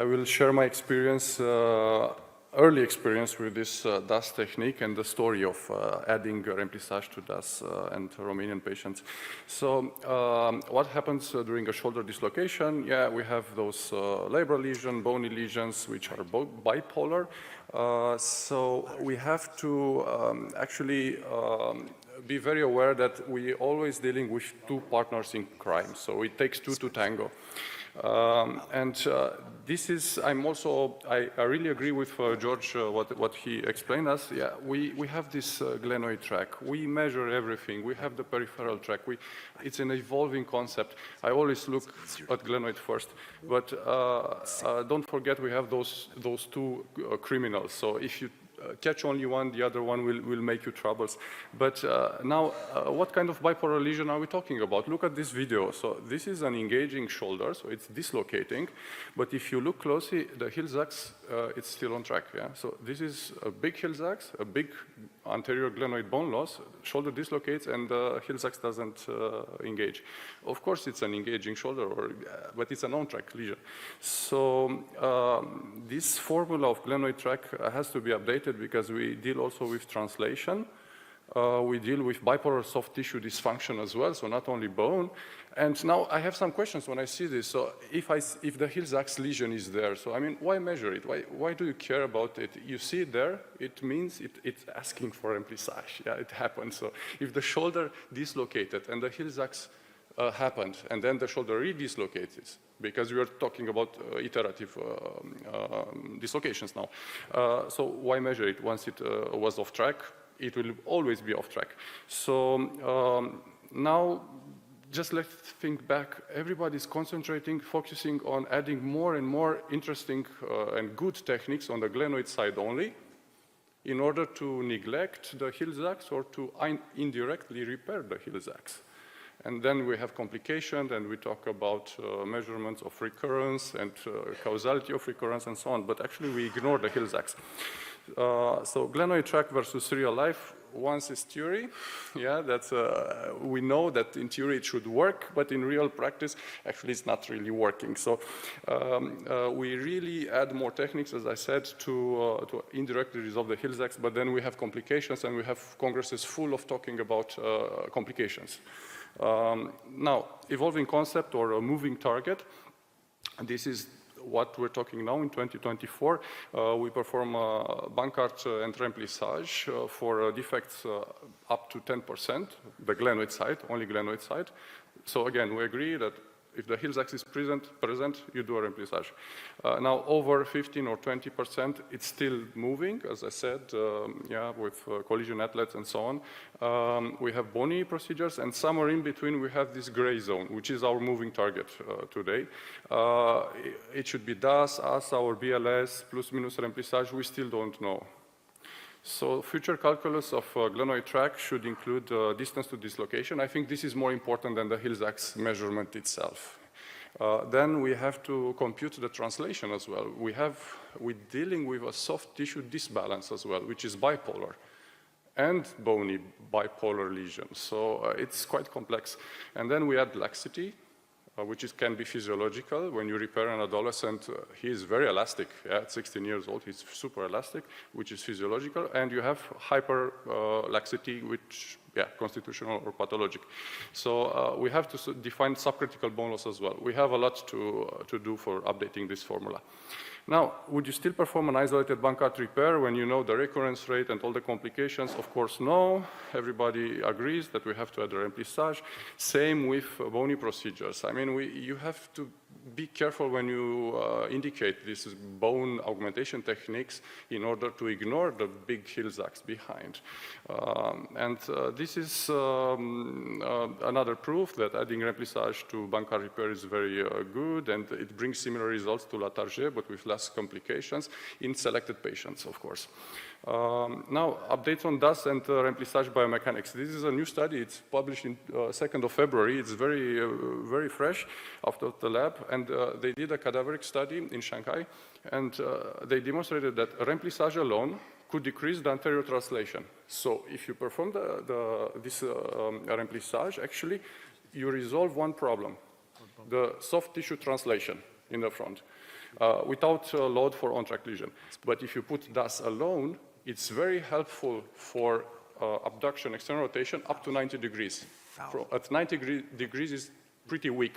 will share my experience, early experience with this DAS technique and the story of adding Remplissage to DAS and Romanian patients. So what happens during a shoulder dislocation? Yeah, we have those labral lesions, bony lesions, which are both bipolar. So we have to actually be very aware that we are always dealing with two partners in crime. So it takes two to tango. This is, I really agree with George, what he explained us. Yeah, we have this glenoid tract. We measure everything. We have the peripheral tract. It's an evolving concept. I always look at glenoid first. But don't forget we have those two criminals. So if you catch only one, the other one will make you troubles. But now, what kind of bipolar lesion are we talking about? Look at this video. So this is an engaging shoulder, so it's dislocating. But if you look closely, the Hill-Sachs, it's still on track. Yeah? So this is a big Hill-Sachs, a big anterior glenoid bone loss, shoulder dislocates, and the Hill-Sachs doesn't engage. Of course, it's an engaging shoulder, but it's an on-track lesion. So this formula of glenoid tract has to be updated because we deal also with translation. We deal with bipolar soft tissue dysfunction as well, so not only bone. And now I have some questions when I see this. So if the Hill-Sachs lesion is there, so I mean, why measure it? Why do you care about it? You see it there, it means it's asking for Remplissage. Yeah, it happens. So if the shoulder dislocated and the Hill-Sachs happened, and then the shoulder re-dislocates, because we are talking about iterative dislocations now. So why measure it once it was off track? It will always be off track. So now, just let's think back. Everybody's concentrating, focusing on adding more and more interesting and good techniques on the glenoid side only in order to neglect the Hill-Sachs or to indirectly repair the Hill-Sachs. And then we have complications, and we talk about measurements of recurrence and causality of recurrence and so on, but actually we ignore the Hill-Sachs. So glenoid tract versus real life, once is theory. Yeah, that's, we know that in theory it should work, but in real practice, actually it's not really working. So we really add more techniques, as I said, to indirectly resolve the Hill-Sachs, but then we have complications, and we have congresses full of talking about complications. Now, evolving concept or a moving target, this is what we're talking now in 2024. We perform Bankart and Remplissage for defects up to 10%, the glenoid side, only glenoid side. So again, we agree that if the Hill-Sachs is present, you do a Remplissage. Now, over 15 or 20%, it's still moving, as I said, yeah, with collision athletes and so on. We have bony procedures, and somewhere in between, we have this gray zone, which is our moving target today. It should be DAS, ASA, or BLS, plus minus Remplissage, we still don't know. So future calculus of glenoid tract should include distance to dislocation. I think this is more important than the Hill-Sachs measurement itself. Then we have to compute the translation as well. We're dealing with a soft tissue disbalance as well, which is bipolar and bony bipolar lesion. So it's quite complex. And then we add laxity, which can be physiological. When you repair an adolescent, he is very elastic. Yeah, at 16 years old, he's super elastic, which is physiological. And you have hyperlaxity, which, yeah, constitutional or pathologic. So we have to define subcritical bone loss as well. We have a lot to do for updating this formula. Now, would you still perform an isolated Bankart repair when you know the recurrence rate and all the complications? Of course, no. Everybody agrees that we have to add a Remplissage. Same with bony procedures. I mean, you have to be careful when you indicate these bone augmentation techniques in order to ignore the big Hill-Sachs behind. This is another proof that adding Remplissage to Bankart repair is very good, and it brings similar results to Latarjet, but with less complications in selected patients, of course. Now, updates on DAS and Remplissage biomechanics. This is a new study. It's published in 2nd of February. It's very fresh out of the lab. And they did a cadaveric study in Shanghai. And they demonstrated that Remplissage alone could decrease the anterior translation. So if you perform this Remplissage, actually, you resolve one problem, the soft tissue translation in the front. without load for on-track lesion. But if you put DAS alone, it's very helpful for abduction, external rotation, up to 90 degrees. At 90 degrees is pretty weak.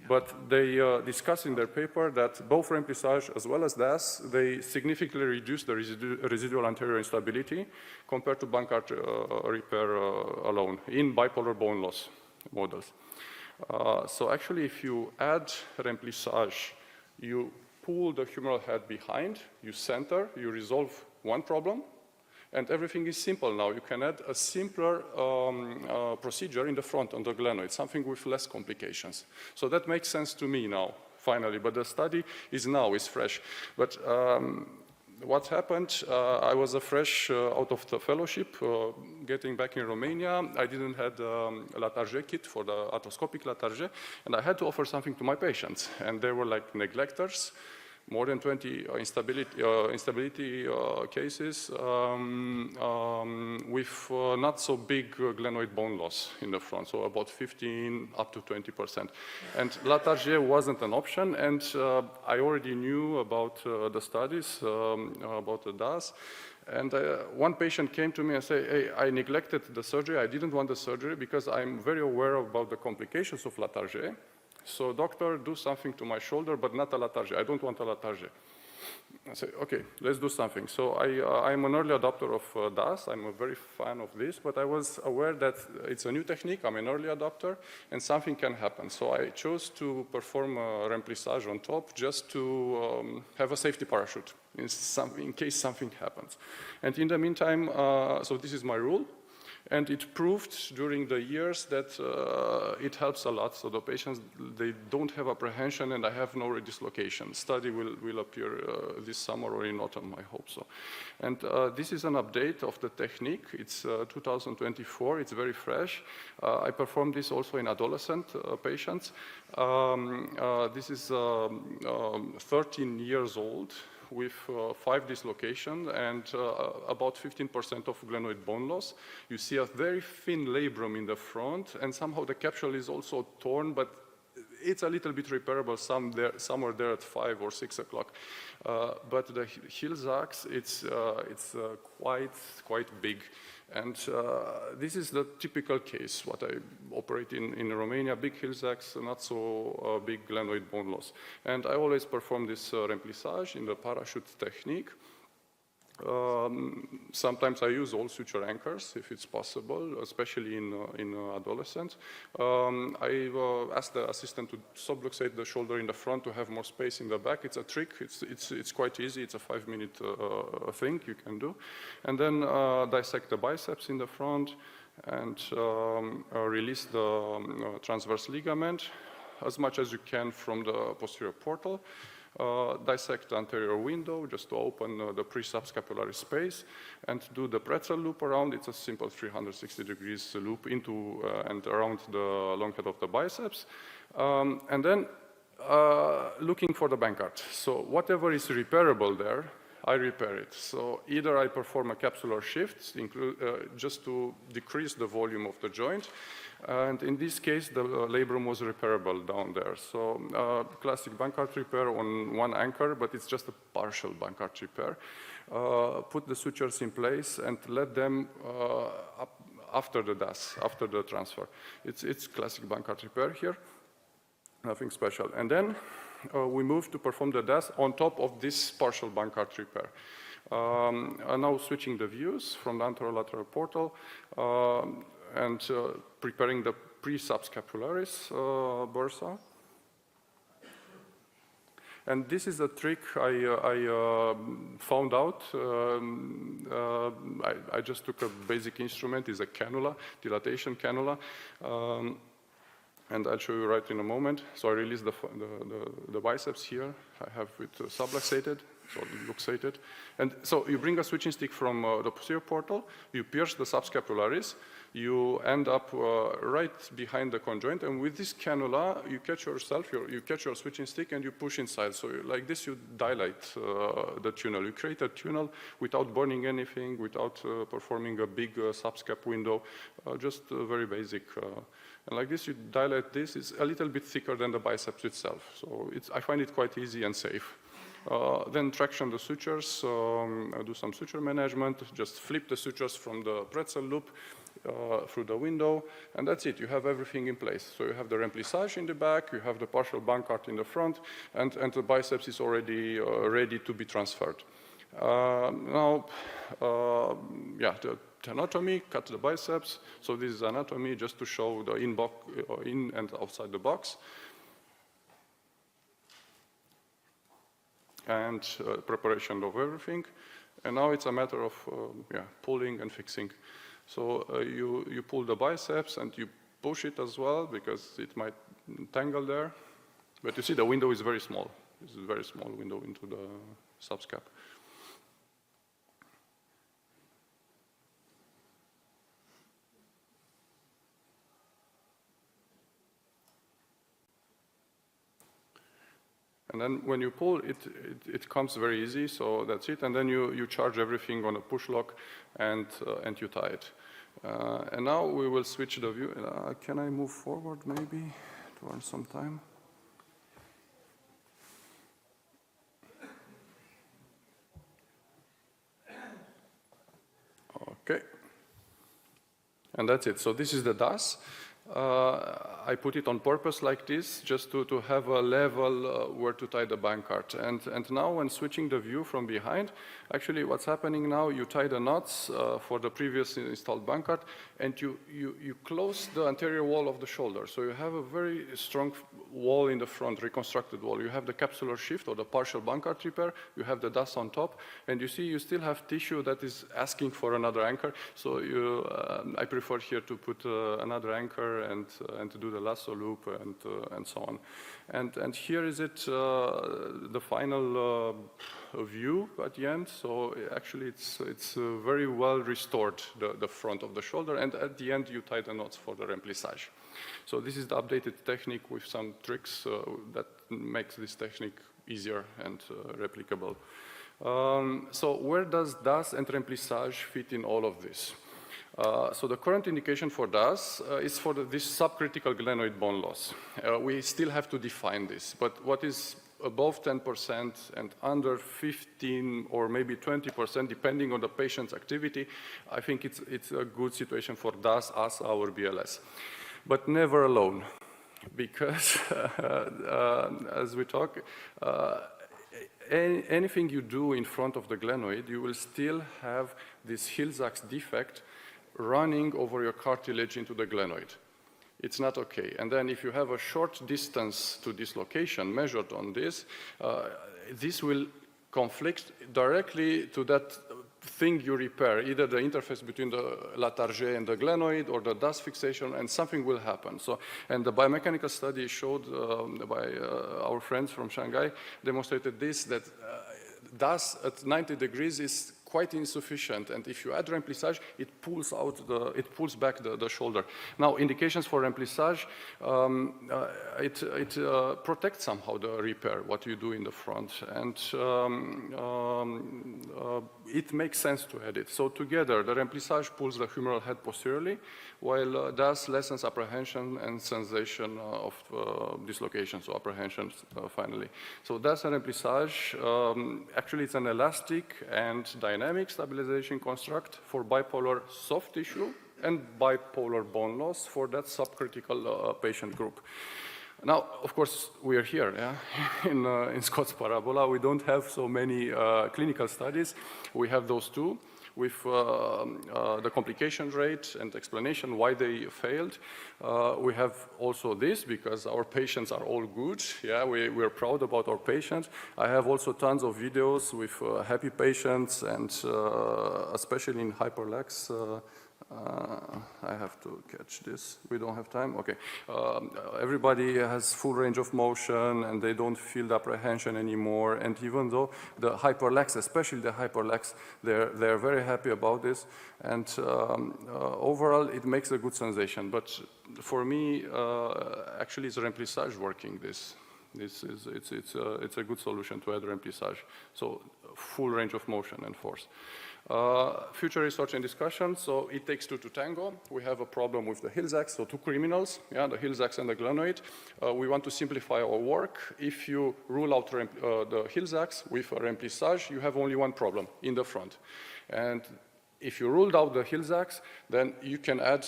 But they discuss in their paper that both Remplissage as well as DAS, they significantly reduce the residual anterior instability compared to Bankart repair alone in bipolar bone loss models. So actually, if you add Remplissage, you pull the humeral head behind, you center, you resolve one problem, and everything is simple now. You can add a simpler procedure in the front on the glenoid, something with less complications. So that makes sense to me now, finally. But the study is fresh. But what happened, I was fresh out of the fellowship, getting back in Romania. I didn't have a Latarjet kit for the arthroscopic Latarjet, and I had to offer something to my patients. And they were like neglectors. More than 20 instability cases with not so big glenoid bone loss in the front, so about 15 up to 20%. And Latarjet wasn't an option, and I already knew about the studies, about the DAS. And one patient came to me and said, hey, I neglected the surgery. I didn't want the surgery because I'm very aware about the complications of Latarjet. So doctor, do something to my shoulder, but not a Latarjet. I don't want a Latarjet. I say, okay, let's do something. So I'm an early adopter of DAS. I'm a very fan of this, but I was aware that it's a new technique. I'm an early adopter, and something can happen. So I chose to perform Remplissage on top just to have a safety parachute in case something happens. And in the meantime, so this is my rule. And it proved during the years that it helps a lot. So the patients, they don't have apprehension, and I have no redislocation. Study will appear this summer or in autumn, I hope so. And this is an update of the technique. It's 2024. It's very fresh. I performed this also in adolescent patients. This is 13 years old, with 5 dislocations and about 15% of glenoid bone loss. You see a very thin labrum in the front, and somehow the capsule is also torn, but it's a little bit repairable somewhere there at 5 or 6 o'clock. But the Hill's axe, it's quite big. And this is the typical case, what I operate in Romania, big Hill's axe, not so big glenoid bone loss. And I always perform this Remplissage in the parachute technique. Sometimes I use all suture anchors if it's possible, especially in adolescents. I ask the assistant to subluxate the shoulder in the front to have more space in the back. It's a trick. It's quite easy. It's a 5-minute thing you can do. And then dissect the biceps in the front and release the transverse ligament as much as you can from the posterior portal. Dissect the anterior window just to open the pre-subscapulary space and do the pretzel loop around. It's a simple 360 degrees loop into and around the long head of the biceps. And then looking for the Bankart. So whatever is repairable there, I repair it. So either I perform a capsular shift just to decrease the volume of the joint, and in this case, the labrum was repairable down there. So classic Bankart repair on one anchor, but it's just a partial Bankart repair. Put the sutures in place and let them up after the DAS, after the transfer. It's classic Bankart repair here, nothing special. And then we move to perform the DAS on top of this partial Bankart repair. Now switching the views from the anterolateral portal and preparing the pre-subscapularis bursa. And this is a trick I found out. I just took a basic instrument, it's a cannula, dilatation cannula. And I'll show you right in a moment. So I release the biceps here. I have it subluxated. so luxated. And so you bring a switching stick from the posterior portal, you pierce the subscapularis, you end up right behind the conjoint, and with this cannula, you catch yourself, you catch your switching stick, and you push inside. So like this, you dilate the tunnel. You create a tunnel without burning anything, without performing a big subscap window, just very basic. And like this, you dilate this. It's a little bit thicker than the biceps itself. So I find it quite easy and safe. Then traction the sutures, do some suture management, just flip the sutures from the pretzel loop through the window, and that's it. You have everything in place. So you have the remplissage in the back, you have the partial bankart in the front, and the biceps is already ready to be transferred. Now, the anatomy, cut the biceps. So this is anatomy just to show the in and outside the box. And preparation of everything. And now it's a matter of pulling and fixing. So you pull the biceps and you push it as well because it might tangle there. But you see the window is very small. It's a very small window into the subscap. And then when you pull, it comes very easy, so that's it. And then you charge everything on a push lock and you tie it. And now we will switch the view. Can I move forward maybe to earn some time? Okay. And that's it. So this is the DAS. I put it on purpose like this, just to have a level where to tie the bankart. And now when switching the view from behind, actually what's happening now, you tie the knots for the previous installed bankart, and you close the anterior wall of the shoulder. So you have a very strong wall in the front, reconstructed wall. You have the capsular shift or the partial bankart repair, you have the DAS on top, and you see you still have tissue that is asking for another anchor. So I prefer here to put another anchor and to do the lasso loop and so on. And here is it, the final view at the end. So actually it's very well restored, the front of the shoulder, and at the end you tie the knots for the remplissage. So this is the updated technique with some tricks that makes this technique easier and replicable. So where does DAS and remplissage fit in all of this? So the current indication for DAS is for this subcritical glenoid bone loss. We still have to define this, but what is above 10% and under 15 or maybe 20%, depending on the patient's activity, I think it's a good situation for DAS as our BLS. But never alone, because as we talk, anything you do in front of the glenoid, you will still have this Hill-Sachs defect running over your cartilage into the glenoid. It's not okay. And then if you have a short distance to this location measured on this, this will conflict directly to that thing you repair, either the interface between the Latarjet and the glenoid or the DAS fixation, and something will happen. So, and the biomechanical study showed by our friends from Shanghai demonstrated this, that DAS at 90 degrees is quite insufficient, and if you add remplissage, it pulls back the shoulder. Now, indications for remplissage, it protects somehow the repair, what you do in the front, and it makes sense to add it. So together, the remplissage pulls the humeral head posteriorly, while DAS lessens apprehension and sensation of dislocation, so apprehension finally. So DAS and remplissage, actually it's an elastic and dynamic stabilization construct for bipolar soft tissue and bipolar bone loss for that subcritical patient group. Now, of course, we are here in Scott's parabola. We don't have so many clinical studies. We have those two with the complication rate and explanation why they failed. We have also this because our patients are all good. Yeah, we're proud about our patients. I have also tons of videos with happy patients and especially in hyperlax I have to catch this. We don't have time? Okay. Everybody has full range of motion and they don't feel the apprehension anymore. And even though the hyperlax, especially the hyperlax, they're very happy about this. And overall, it makes a good sensation. But for me, actually, it's Remplissage working this. It's a good solution to add Remplissage. So full range of motion and force. Future research and discussion. So it takes two to tango. We have a problem with the Hills-Ax, so two criminals, yeah, the Hills-Ax and the glenoid. We want to simplify our work. If you rule out the Hills-Ax with a Remplissage, you have only one problem in the front. And if you ruled out the Hills-Ax, then you can add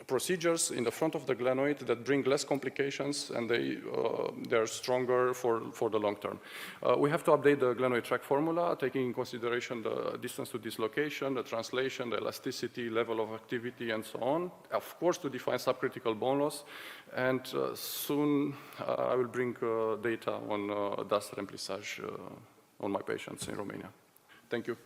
procedures in the front of the glenoid that bring less complications and they're stronger for the long term. We have to update the glenoid track formula, taking in consideration the distance to dislocation, the translation, the elasticity, level of activity, and so on. Of course, to define subcritical bone loss. And soon I will bring data on DAS Remplissage on my patients in Romania. Thank you.